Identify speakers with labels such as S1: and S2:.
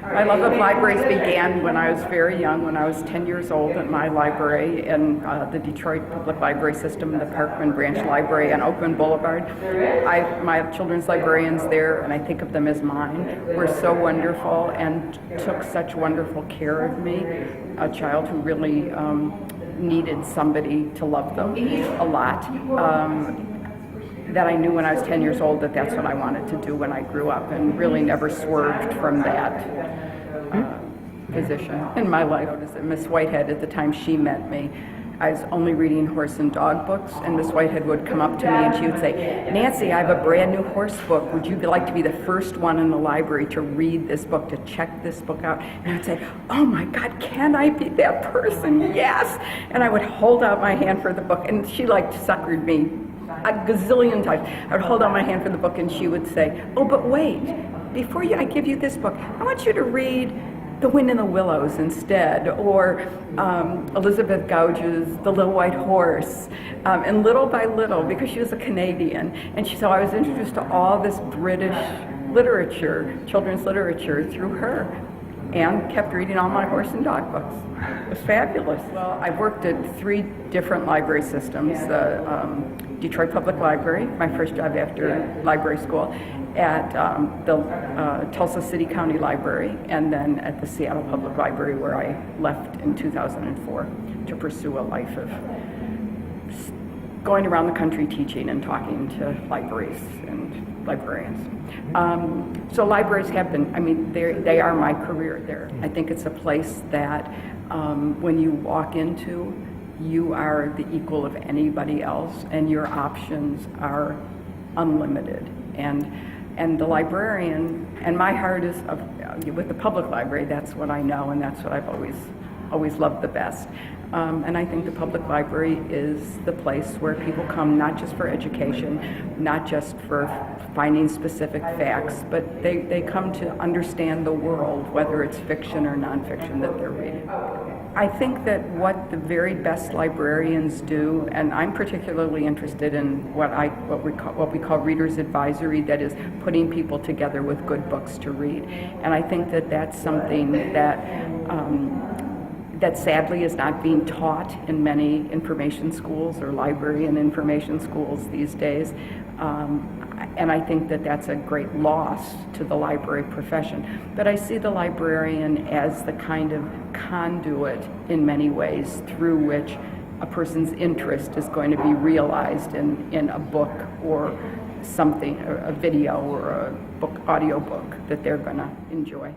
S1: My love of libraries began when I was very young, when I was 10 years old at my library in the Detroit Public Library System, the Parkman Branch Library on Oakland Boulevard. My children's librarians there, and I think of them as mine, were so wonderful and took such wonderful care of me, a child who really needed somebody to love them a lot. That I knew when I was 10 years old that that's what I wanted to do when I grew up, and really never swerved from that position in my life. Miss Whitehead, at the time she met me, I was only reading horse and dog books, and Miss Whitehead would come up to me and she would say, "Nancy, I have a brand new horse book. Would you like to be the first one in the library to read this book, to check this book out?" And I would say, "Oh my God, can I be that person? Yes!" And I would hold out my hand for the book, and she suckered me a gazillion times. I would hold out my hand for the book and she would say, "Oh, but wait, before I give you this book, I want you to read The Wind in the Willows instead, or Elizabeth Gouge's The Little White Horse." And little by little, because she was a Canadian, and so I was introduced to all this British literature, children's literature, through her, and kept reading all my horse and dog books. It was fabulous. Well, I've worked at 3 different library systems. The Detroit Public Library, my first job after library school, at the Tulsa City County Library, and then at the Seattle Public Library, where I left in 2004 to pursue a life of going around the country teaching and talking to libraries and librarians. So libraries have been, they are my career there. I think it's a place that when you walk into, you are the equal of anybody else, and your options are unlimited. And the librarian, and my heart is with the public library. That's what I know, and that's what I've always loved the best. And I think the public library is the place where people come not just for education, not just for finding specific facts, but they come to understand the world, whether it's fiction or nonfiction that they're reading. I think that what the very best librarians do, and I'm particularly interested in what we call readers advisory, that is putting people together with good books to read. And I think that that's something that sadly is not being taught in many information schools or library and information schools these days. And I think that that's a great loss to the library profession. But I see the librarian as the kind of conduit in many ways through which a person's interest is going to be realized in a book or something, a video or a audio book that they're going to enjoy.